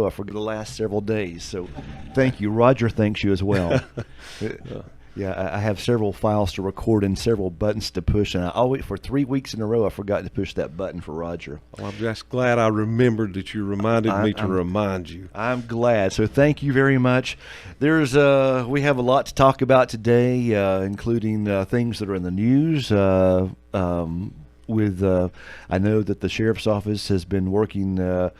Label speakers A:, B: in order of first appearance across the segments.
A: I forgot the last several days. So thank you. Roger thanks you as well. Yeah, I have several files to record and several buttons to push, and I always, for 3 weeks in a row, I forgot to push that button for Roger.
B: Well, I'm just glad I remembered that you reminded me to remind you.
A: I'm glad. So thank you very much. We have a lot to talk about today, including things that are in the news. I know that the sheriff's office has been working,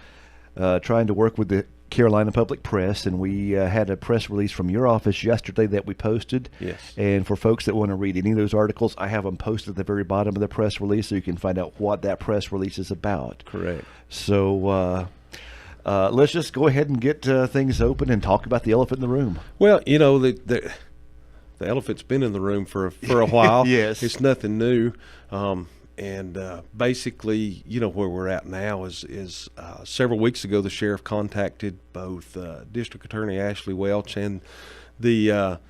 A: trying to work with the Carolina Public Press, and we had a press release from your office yesterday that we posted.
B: Yes.
A: And for folks that want to read any of those articles, I have them posted at the very bottom of the press release so you can find out what that press release is about.
B: Correct.
A: So let's just go ahead and get things open and talk about the elephant in the room.
B: Well, the elephant's been in the room for a while.
A: Yes.
B: It's nothing new. And basically, where we're at now is several weeks ago, the sheriff contacted both District Attorney Ashley Welch and the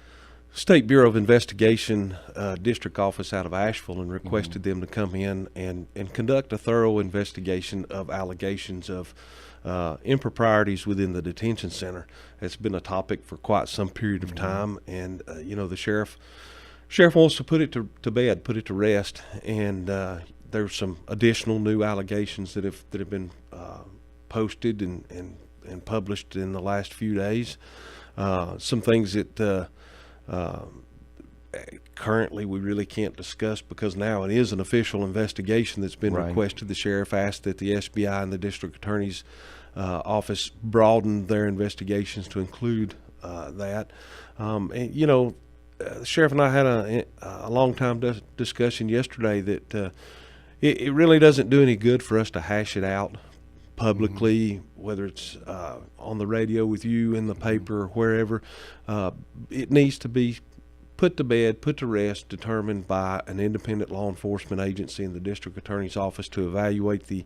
B: State Bureau of Investigation district office out of Asheville and requested them to come in and conduct a thorough investigation of allegations of improprieties within the detention center. It's been a topic for quite some period of time, and the sheriff wants to put it to bed, put it to rest, and there's some additional new allegations that have been posted and published in the last few days. Some things that currently we really can't discuss because now it is an official investigation that's been requested. The sheriff asked that the SBI and the district attorney's office broaden their investigations to include that. The sheriff and I had a long time discussion yesterday that it really doesn't do any good for us to hash it out publicly, whether it's on the radio with you, in the paper, or wherever. It needs to be put to bed, put to rest, determined by an independent law enforcement agency in the district attorney's office to evaluate the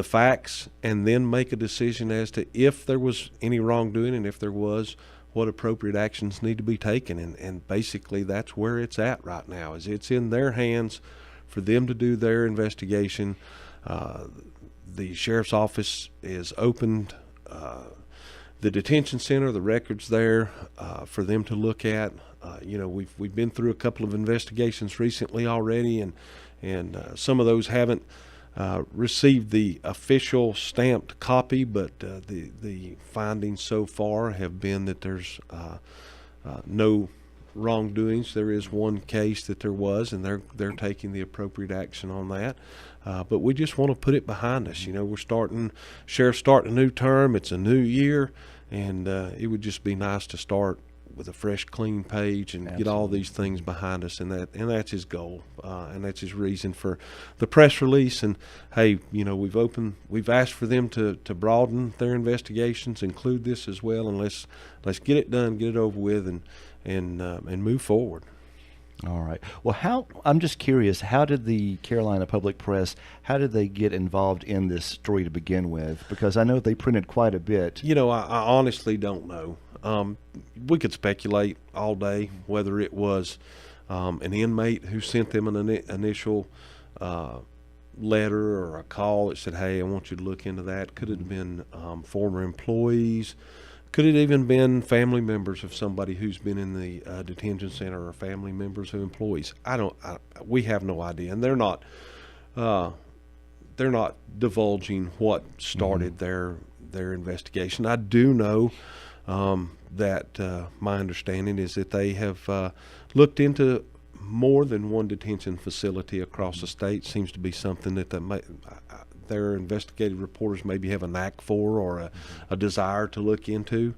B: facts and then make a decision as to if there was any wrongdoing, and if there was, what appropriate actions need to be taken. And basically that's where it's at right now, is it's in their hands for them to do their investigation. The sheriff's office is opened the detention center, the records there for them to look at. We've been through a couple of investigations recently already, and some of those haven't received the official stamped copy, but the findings so far have been that there's no wrongdoings. There is one case that there was, and they're taking the appropriate action on that. But we just want to put it behind us. Sheriff's starting a new term. It's a new year, and it would just be nice to start with a fresh, clean page and get all these things behind us, and that's his goal, and that's his reason for the press release. And hey, we've asked for them to broaden their investigations, include this as well, and let's get it done, get it over with, and move forward.
A: All right. Well, I'm just curious, how did the Carolina Public Press, how did they get involved in this story to begin with? Because I know they printed quite a bit.
B: I honestly don't know. We could speculate all day whether it was an inmate who sent them an initial letter or a call that said, hey, I want you to look into that. Could it have been former employees? Could it even been family members of somebody who's been in the detention center, or family members of employees? We have no idea, and they're not divulging what started their investigation. I do know that my understanding is that they have looked into more than one detention facility across the state. Seems to be something that their investigative reporters maybe have a knack for, or a desire to look into.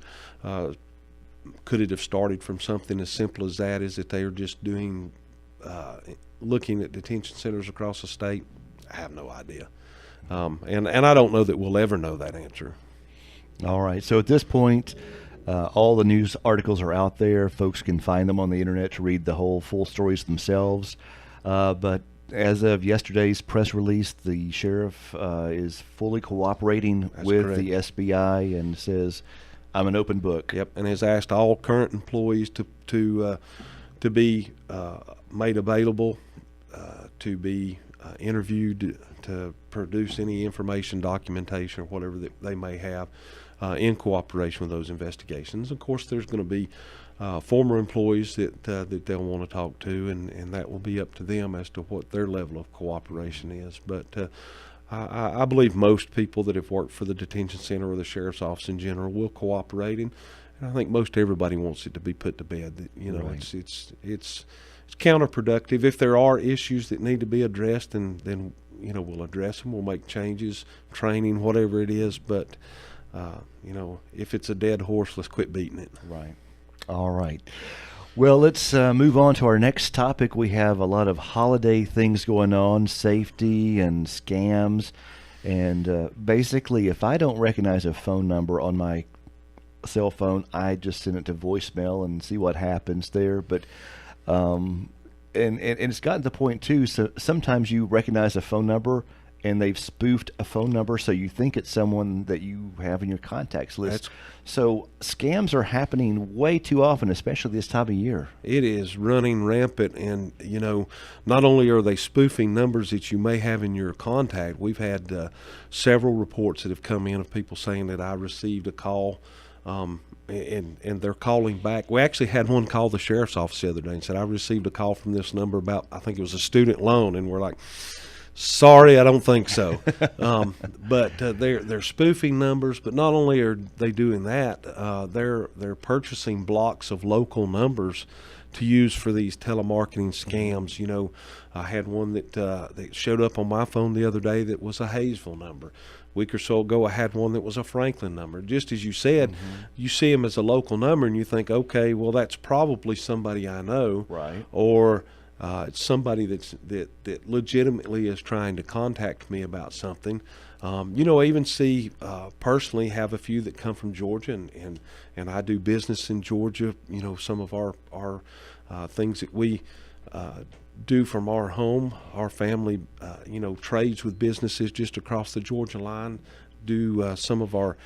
B: Could it have started from something as simple as that? Is that they are just looking at detention centers across the state? I have no idea. And I don't know that we'll ever know that answer.
A: All right. So at this point, all the news articles are out there. Folks can find them on the internet to read the whole full stories themselves. But as of yesterday's press release, the sheriff is fully cooperating with the SBI and says, I'm an open book.
B: Yep, and has asked all current employees to be made available, to be interviewed, to produce any information, documentation, or whatever that they may have. in cooperation with those investigations. Of course, there's going to be former employees that they'll want to talk to, and that will be up to them as to what their level of cooperation is. But I believe most people that have worked for the detention center or the sheriff's office in general will cooperate, and I think most everybody wants it to be put to bed. That, you know,
A: Right.
B: it's counterproductive. If there are issues that need to be addressed, then you know, we'll address them. We'll make changes, training, whatever it is. But you know, if it's a dead horse, let's quit beating it.
A: Right. All right. Well, let's move on to our next topic. We have a lot of holiday things going on, safety and scams. And basically, if I don't recognize a phone number on my cell phone, I just send it to voicemail and see what happens there. But and it's gotten to the point too. So sometimes you recognize a phone number and they've spoofed a phone number, so you think it's someone that you have in your contacts list. So scams are happening way too often, especially this time of year.
B: It is running rampant, and you know, not only are they spoofing numbers that you may have in your contact. We've had several reports that have come in of people saying that I received a call, and they're calling back. We actually had one call the sheriff's office the other day and said, I received a call from this number about, I think it was a student loan, and we're like, sorry, I don't think so. But they're spoofing numbers. But not only are they doing that, they're purchasing blocks of local numbers to use for these telemarketing scams. You know, I had one that showed up on my phone the other day that was a Hayesville number. A week or so ago, I had one that was a Franklin number. Just as you said, you see them as a local number, and you think, okay, well, that's probably somebody I know,
A: Right.
B: or it's somebody that legitimately is trying to contact me about something. You know, I even see personally have a few that come from Georgia, and I do business in Georgia. You know, some of our things that we do from our home, our family, you know, trades with businesses just across the Georgia line. Do some of our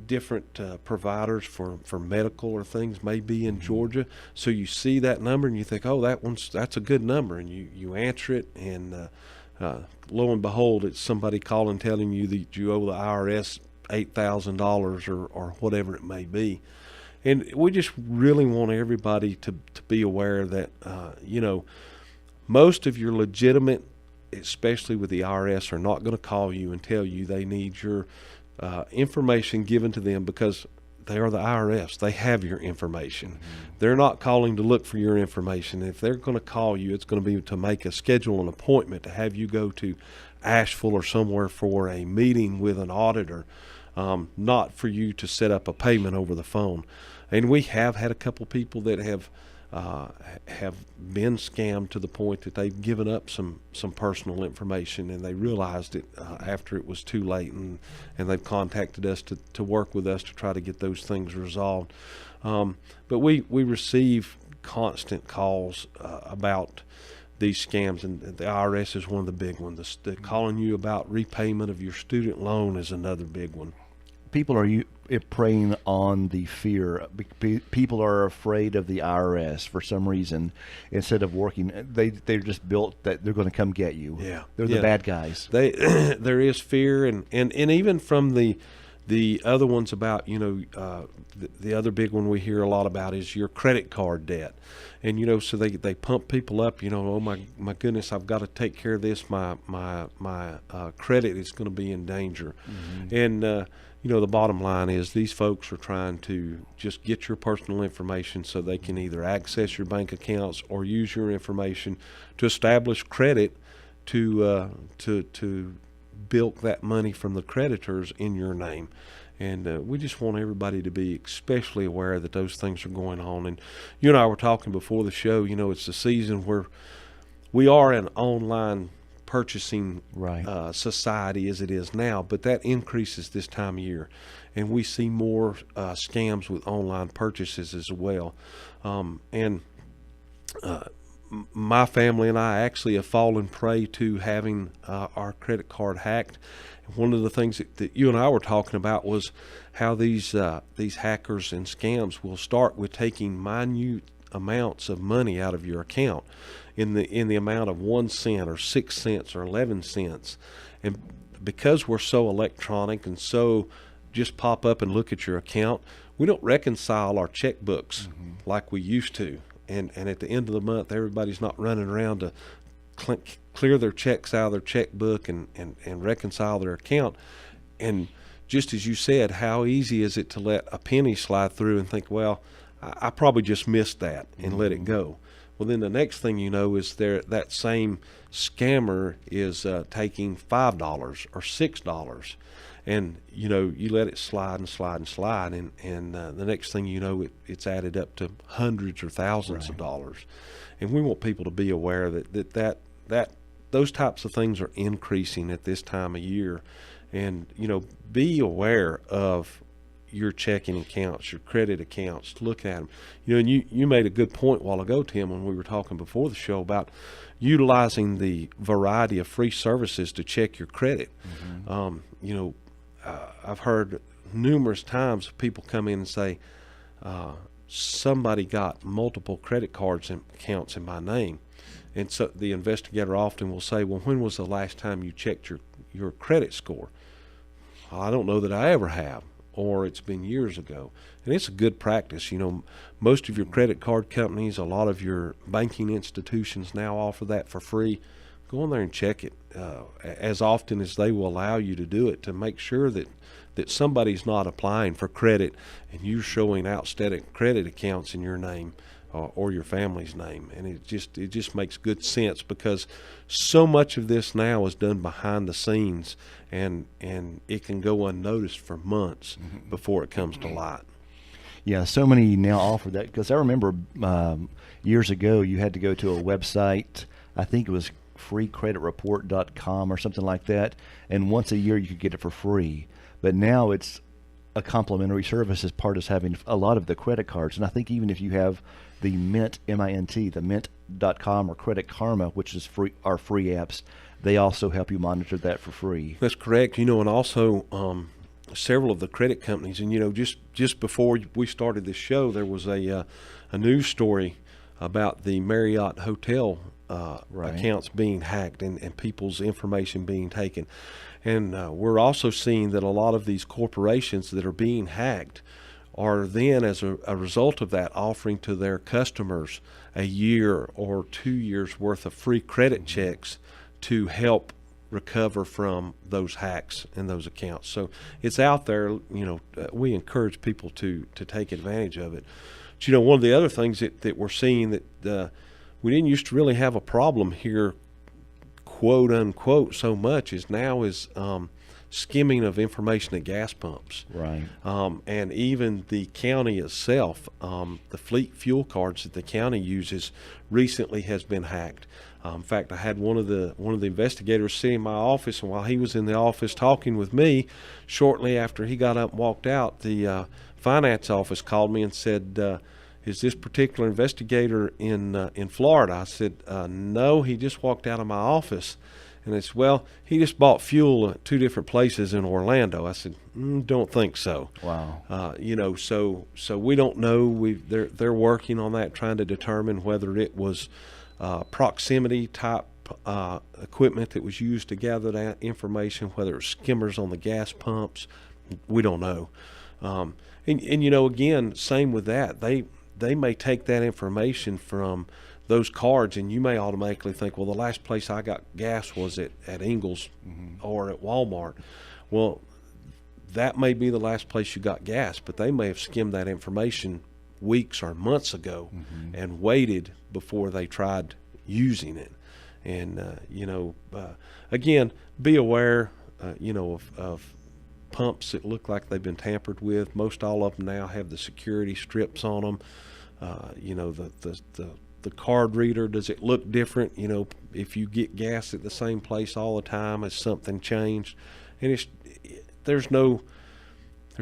B: different providers for medical or things may be in Georgia. So you see that number and you think, oh, that's a good number, and you answer it, and lo and behold, it's somebody calling telling you that you owe the IRS $8,000 or whatever it may be. And we just really want everybody to be aware that you know, most of your legitimate, especially with the IRS, are not going to call you and tell you they need your information given to them, because they are the IRS. They have your information. They're not calling to look for your information. If they're going to call you, it's going to be to schedule an appointment to have you go to Asheville or somewhere for a meeting with an auditor, not for you to set up a payment over the phone. And we have had a couple people that have been scammed to the point that they've given up some personal information, and they realized it after it was too late, and they've contacted us to work with us to try to get those things resolved. But we receive constant calls about these scams, and the IRS is one of the big ones. The calling you about repayment of your student loan is another big one.
A: People are preying on the fear. People are afraid of the IRS for some reason. Instead of working, they're just built that they're going to come get you.
B: Yeah,
A: They're the bad guys.
B: There is fear, and even from the other ones about, you know, the other big one we hear a lot about is your credit card debt. And, you know, so they pump people up, you know, oh my goodness, I've got to take care of this. My credit is going to be in danger. And, you know, the bottom line is these folks are trying to just get your personal information so they can either access your bank accounts or use your information to establish credit to bilk that money from the creditors in your name. And we just want everybody to be especially aware that those things are going on. And you and I were talking before the show, you know, it's the season where we are an online purchasing society as it is now, but that increases this time of year, and we see more scams with online purchases as well. And my family and I actually have fallen prey to having our credit card hacked. One of the things that you and I were talking about was how these hackers and scams will start with taking minute amounts of money out of your account in the amount of 1 cent or 6 cents or 11 cents. And because we're so electronic and so just pop up and look at your account. We don't reconcile our checkbooks like we used to. And at the end of the month, everybody's not running around to clear their checks out of their checkbook and reconcile their account. And just as you said, how easy is it to let a penny slide through and think, well, I probably just missed that, and let it go. Well, then the next thing you know is that same scammer is taking $5 or $6. And, you let it slide and slide and slide, and the next thing you know, it's added up to hundreds or thousands of dollars. And we want people to be aware that those types of things are increasing at this time of year. And, be aware of your checking accounts, your credit accounts. Look at them. And you made a good point a while ago, Tim, when we were talking before the show about utilizing the variety of free services to check your credit. I've heard numerous times people come in and say, somebody got multiple credit cards and accounts in my name. And so the investigator often will say, well, when was the last time you checked your credit score? I don't know that I ever have, or it's been years ago. And it's a good practice. Most of your credit card companies, a lot of your banking institutions now offer that for free. Go in there and check it as often as they will allow you to do it, to make sure that somebody's not applying for credit and you're showing outstanding credit accounts in your name or your family's name. And it just makes good sense, because so much of this now is done behind the scenes, and it can go unnoticed for months before it comes to light.
A: Yeah, so many now offer that, because I remember years ago you had to go to a website, I think it was freecreditreport.com or something like that, and once a year you could get it for free. But now it's a complimentary service as part of having a lot of the credit cards. And I think even if you have the Mint, M-I-N-T, the Mint.com or Credit Karma, which is free, are free apps, they also help you monitor that for free.
B: That's correct. And also several of the credit companies, and just before we started this show, there was a news story about the Marriott hotel accounts being hacked and people's information being taken. And we're also seeing that a lot of these corporations that are being hacked are then, as a result of that, offering to their customers a year or 2 years worth of free credit checks to help recover from those hacks and those accounts. So it's out there. We encourage people to take advantage of it. But, one of the other things that we're seeing that we didn't used to really have a problem here, quote unquote, so much is skimming of information at gas pumps.
A: Right.
B: And even the county itself, the fleet fuel cards that the county uses recently has been hacked. In fact, I had one of the investigators sitting in my office, and while he was in the office talking with me, shortly after he got up and walked out, the finance office called me and said, is this particular investigator in Florida? I said, no, he just walked out of my office. And they said, well, he just bought fuel at 2 different places in Orlando. I said, don't think so.
A: Wow.
B: So we don't know. They're working on that, trying to determine whether it was proximity type equipment that was used to gather that information, whether it's skimmers on the gas pumps. We don't know. And again, same with that. They may take that information from those cards, and you may automatically think, well, the last place I got gas was at Ingles or at Walmart. Well, that may be the last place you got gas, but they may have skimmed that information weeks or months ago and waited before they tried using it. And, again, be aware, of pumps that look like they've been tampered with. Most all of them now have the security strips on them. The card reader, does it look different? If you get gas at the same place all the time, has something changed? And there's no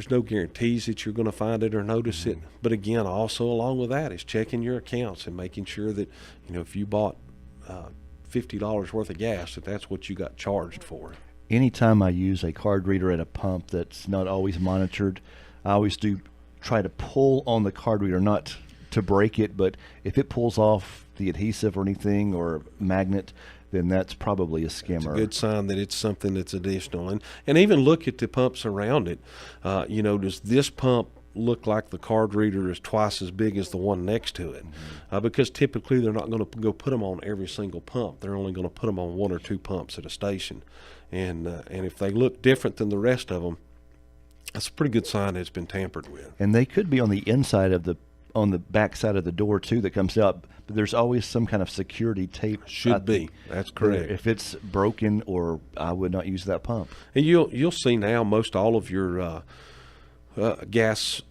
B: guarantees that you're going to find it or notice it. But again, also along with that is checking your accounts and making sure that, if you bought $50 worth of gas, that's what you got charged for.
A: Anytime I use a card reader at a pump that's not always monitored, I always do try to pull on the card reader, not to break it, but if it pulls off the adhesive or anything or magnet, then that's probably a scammer.
B: It's a good sign that it's something that's additional. And even look at the pumps around it. Does this pump look like the card reader is twice as big as the one next to it? Because typically they're not going to go put them on every single pump. They're only going to put them on one or two pumps at a station. And if they look different than the rest of them, that's a pretty good sign that it's been tampered with.
A: And they could be on the inside of on the back side of the door too that comes out, but there's always some kind of security tape.
B: Should be. That's correct.
A: If it's broken, or I would not use that pump.
B: And you'll see now most all of your gas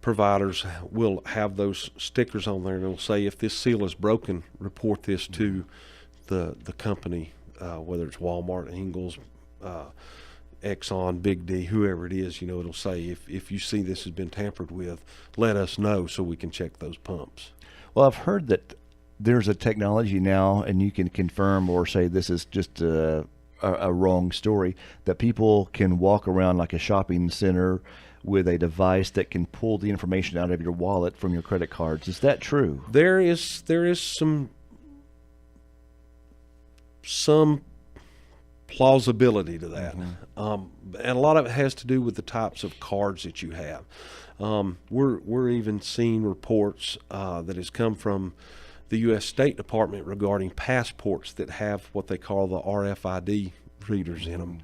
B: providers will have those stickers on there, and it'll say, if this seal is broken, report this to the company, whether it's Walmart, Ingalls, Exxon, Big D, whoever it is. It'll say, if you see this has been tampered with, let us know so we can check those pumps.
A: Well, I've heard that there's a technology now, and you can confirm or say this is just a wrong story, that people can walk around like a shopping center with a device that can pull the information out of your wallet from your credit cards. Is that true?
B: There is some plausibility to that. And a lot of it has to do with the types of cards that you have. We're even seeing reports that has come from the U.S. State Department regarding passports that have what they call the RFID readers in them.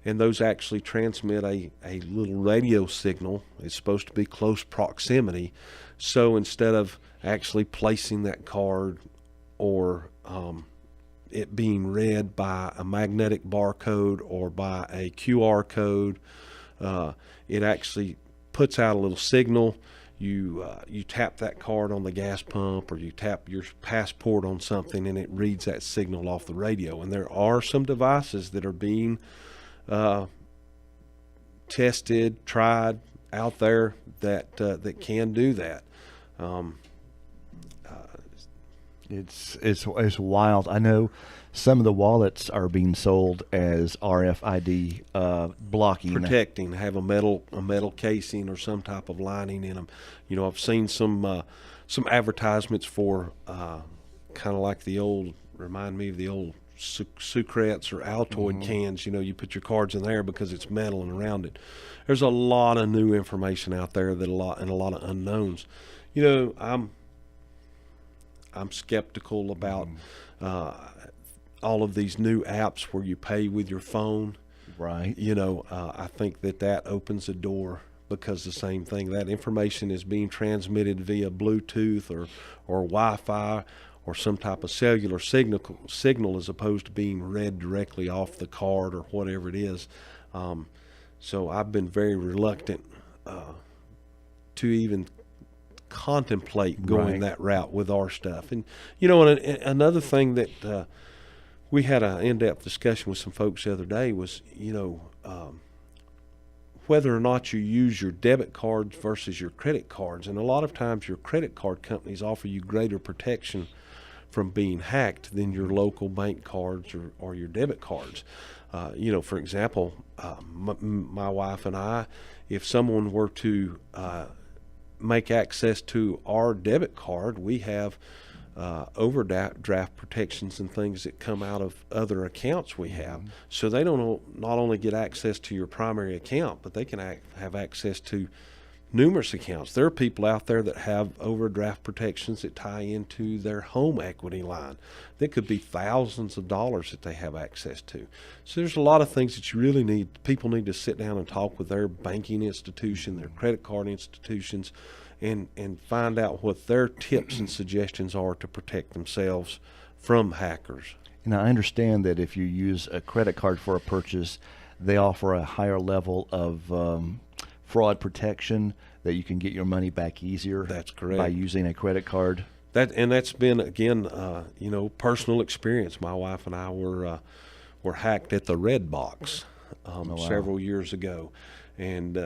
B: And those actually transmit a little radio signal. It's supposed to be close proximity. So instead of actually placing that card or it being read by a magnetic barcode or by a QR code, it actually puts out a little signal. You tap that card on the gas pump, or you tap your passport on something, and it reads that signal off the radio. And there are some devices that are being tested, tried out there that can do that.
A: It's wild. I know some of the wallets are being sold as RFID blocking,
B: protecting, have a metal casing or some type of lining in them. I've seen some advertisements for kind of like remind me of the old Sucrets or Altoid cans. You put your cards in there because it's metal and around it. There's a lot of new information out there and a lot of unknowns. I'm skeptical about all of these new apps where you pay with your phone.
A: Right.
B: I think that opens a door, because the same thing, that information is being transmitted via Bluetooth or Wi-Fi or some type of cellular signal as opposed to being read directly off the card or whatever it is. So I've been very reluctant to even contemplate going that route with our stuff. And another thing that we had an in-depth discussion with some folks the other day was whether or not you use your debit cards versus your credit cards. And a lot of times your credit card companies offer you greater protection from being hacked than your local bank cards or your debit cards. For example, my wife and I, if someone were to make access to our debit card, we have overdraft protections and things that come out of other accounts we have. So they don't not only get access to your primary account, but they can have access to numerous accounts. There are people out there that have overdraft protections that tie into their home equity line. That could be thousands of dollars that they have access to. So there's a lot of things that you really people need to sit down and talk with their banking institution, their credit card institutions, and find out what their tips and suggestions are to protect themselves from hackers.
A: And I understand that if you use a credit card for a purchase, they offer a higher level of fraud protection, that you can get your money back easier.
B: That's correct.
A: By using a credit card.
B: That's been, again, personal experience. My wife and I were hacked at the Red Box several years ago, and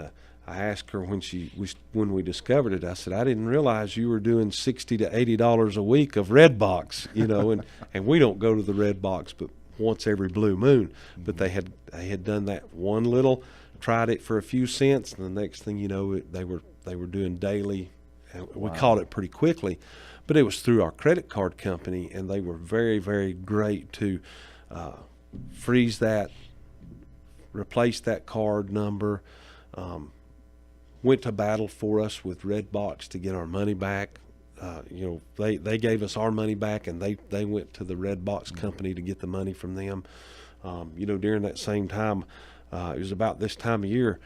B: I asked her when we discovered it. I said, I didn't realize you were doing $60 to $80 a week of Red Box, and we don't go to the Red Box but once every blue moon. But they had done that one little. Tried it for a few cents, and the next thing you know, they were doing daily And we
A: Wow.
B: caught it pretty quickly, but it was through our credit card company, and they were very, very great to freeze that, replace that card number, went to battle for us with Redbox to get our money back. They gave us our money back, and they went to the Redbox company to get the money from them. During that same time, it was about this time of year,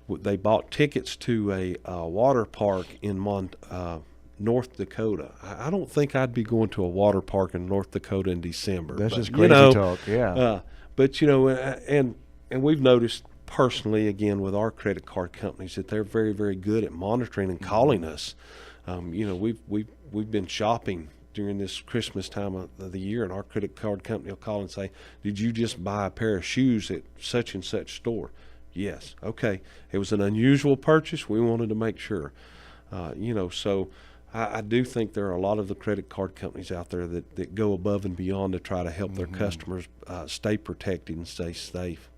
B: they bought tickets to a water park in North Dakota. I don't think I'd be going to a water park in North Dakota in December.
A: That's
B: but,
A: just crazy talk. Yeah.
B: But and we've noticed personally, again, with our credit card companies, that they're very, very good at monitoring and calling us. We've been shopping during this Christmas time of the year, and our credit card company will call and say, "Did you just buy a pair of shoes at such and such store?" Yes. Okay. It was an unusual purchase. We wanted to make sure. So I do think there are a lot of the credit card companies out there that go above and beyond to try to help their customers stay protected and stay safe.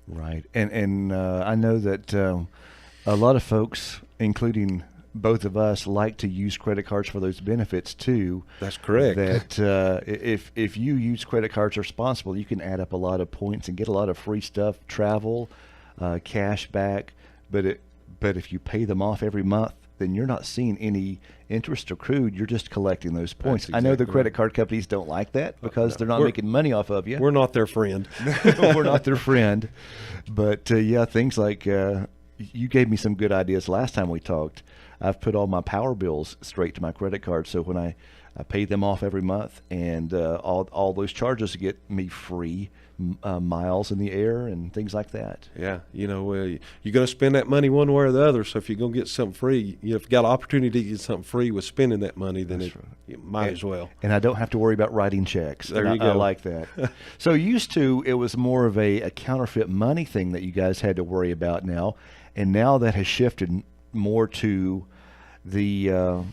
A: Right. And I know that a lot of folks, including both of us, like to use credit cards for those benefits too.
B: That's correct.
A: That if you use credit cards responsible, you can add up a lot of points and get a lot of free stuff, travel, cash back. But if you pay them off every month, then you're not seeing any interest accrued. You're just collecting those points.
B: That's
A: I know the
B: exactly
A: credit
B: right.
A: card companies don't like that because
B: No,
A: they're not
B: we're-
A: making money off of you.
B: We're not their friend.
A: We're not their friend. But yeah, things like you gave me some good ideas last time we talked. I've put all my power bills straight to my credit card, so when I pay them off every month, and all those charges get me free miles in the air and things like that.
B: Yeah, you're going to spend that money one way or the other. So if you're going to get something free, if you got an opportunity to get something free with spending that money, then you might as well.
A: And I don't have to worry about writing checks.
B: There
A: And
B: you go.
A: I like that. So used to, it was more of a counterfeit money thing that you guys had to worry about now, and now that has shifted more to the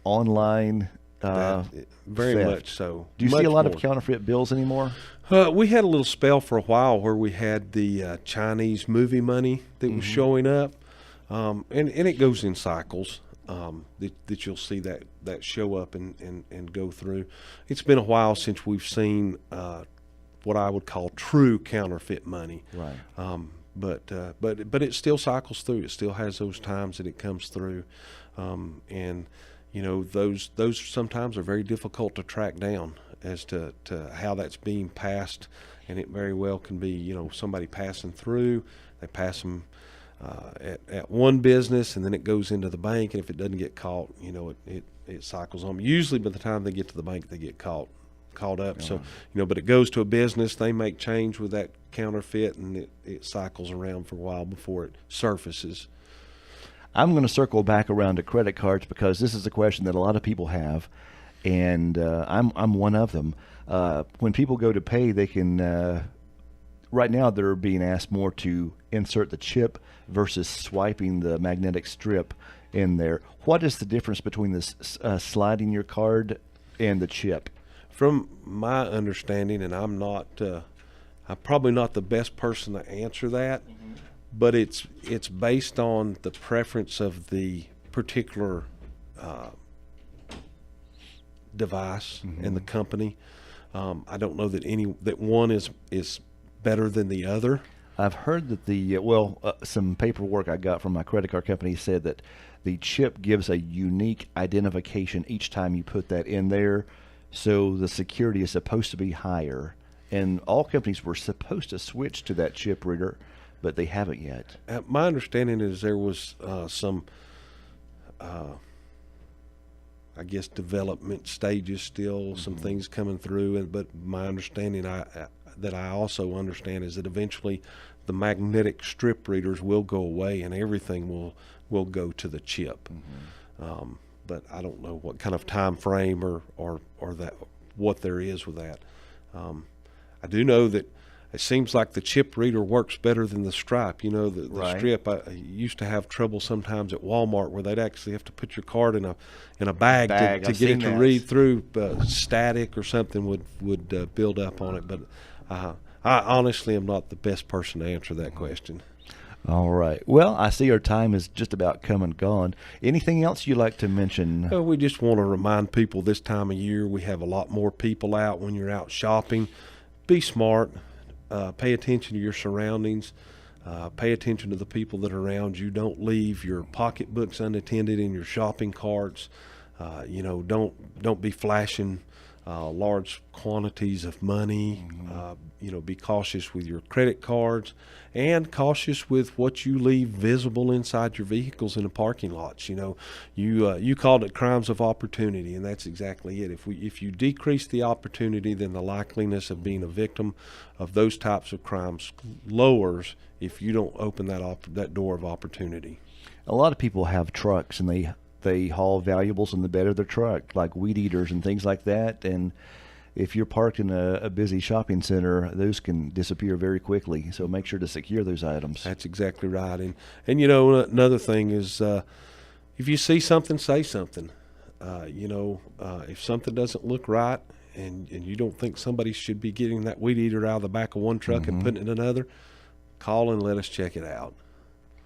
A: online
B: Very
A: theft.
B: much so.
A: Do you see
B: Much
A: a lot of
B: more.
A: counterfeit bills anymore?
B: We had a little spell for a while where we had the Chinese movie money that was showing up, and it goes in cycles. That you'll see that show up and go through. It's been a while since we've seen what I would call true counterfeit money.
A: Right.
B: But it still cycles through. It still has those times that it comes through, and those sometimes are very difficult to track down as to how that's being passed, and it very well can be somebody passing through. They pass them at one business, and then it goes into the bank, and if it doesn't get caught, it cycles on. Usually by the time they get to the bank, they get caught up. So but it goes to a business, they make change with that counterfeit, and it cycles around for a while before it surfaces.
A: I'm going to circle back around to credit cards because this is a question that a lot of people have, and I'm one of them. When people go to pay, they can. Right now, they're being asked more to insert the chip versus swiping the magnetic strip in there. What is the difference between this sliding your card and the chip?
B: From my understanding, and I'm probably not the best person to answer that, but it's based on the preference of the particular device and the company. I don't know that one is better than the other.
A: I've heard that some paperwork I got from my credit card company said that the chip gives a unique identification each time you put that in there, so the security is supposed to be higher. And all companies were supposed to switch to that chip reader, but they haven't yet.
B: My understanding is there was some, I guess, development stages still, some things coming through. But my understanding, that I also understand, is that eventually the magnetic strip readers will go away and everything will go to the chip. But I don't know what kind of time frame or that what there is with that. I do know that it seems like the chip reader works better than the stripe. The
A: Right.
B: strip. I used to have trouble sometimes at Walmart where they'd actually have to put your card in a bag to
A: I've
B: get
A: seen
B: it to
A: that.
B: read through. Static or something would build up on it. But I honestly am not the best person to answer that question.
A: All right. Well, I see our time is just about come and gone. Anything else you'd like to mention?
B: We just want to remind people this time of year we have a lot more people out when you're out shopping. Be smart. Pay attention to your surroundings. Pay attention to the people that are around you. Don't leave your pocketbooks unattended in your shopping carts. Don't be flashing large quantities of money. Be cautious with your credit cards and cautious with what you leave visible inside your vehicles in the parking lots. You called it crimes of opportunity, and that's exactly it. If you decrease the opportunity, then the likeliness of being a victim of those types of crimes lowers if you don't open that door of opportunity.
A: A lot of people have trucks, and they haul valuables in the bed of their truck, like weed eaters and things like that. And if you're parked in a busy shopping center, those can disappear very quickly. So make sure to secure those items.
B: That's exactly right. And another thing is, if you see something, say something. If something doesn't look right and you don't think somebody should be getting that weed eater out of the back of one truck and putting it in another, call and let us check it out.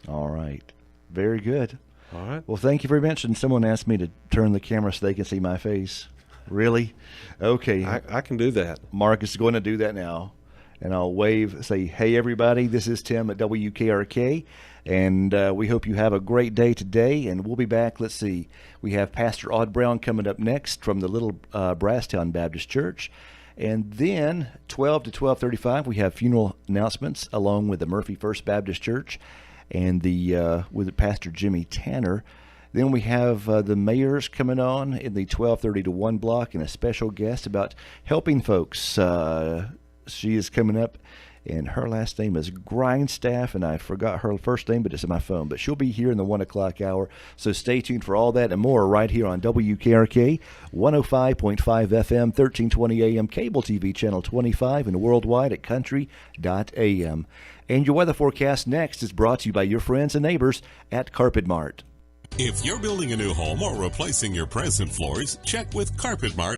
A: All right. Very good.
B: All right.
A: Well, thank you very much. And someone asked me to turn the camera so they can see my face. Really? Okay.
B: I can do that.
A: Marcus is going to do that now. And I'll wave, say, hey, everybody, this is Tim at WKRK. And we hope you have a great day today. And we'll be back. Let's see. We have Pastor Odd Brown coming up next from the Little Brasstown Baptist Church. And then 12 to 12:35, we have funeral announcements along with the Murphy First Baptist Church and with Pastor Jimmy Tanner. Then we have the mayors coming on in the 12:30 to 1 block, and a special guest about helping folks. She is coming up, and her last name is Grindstaff, and I forgot her first name, but it's in my phone. But she'll be here in the 1 o'clock hour, so stay tuned for all that and more right here on WKRK 105.5 FM, 1320 AM, cable TV channel 25, and worldwide at country.am. And your weather forecast next is brought to you by your friends and neighbors at Carpet Mart.
C: If you're building a new home or replacing your present floors, check with Carpet Mart.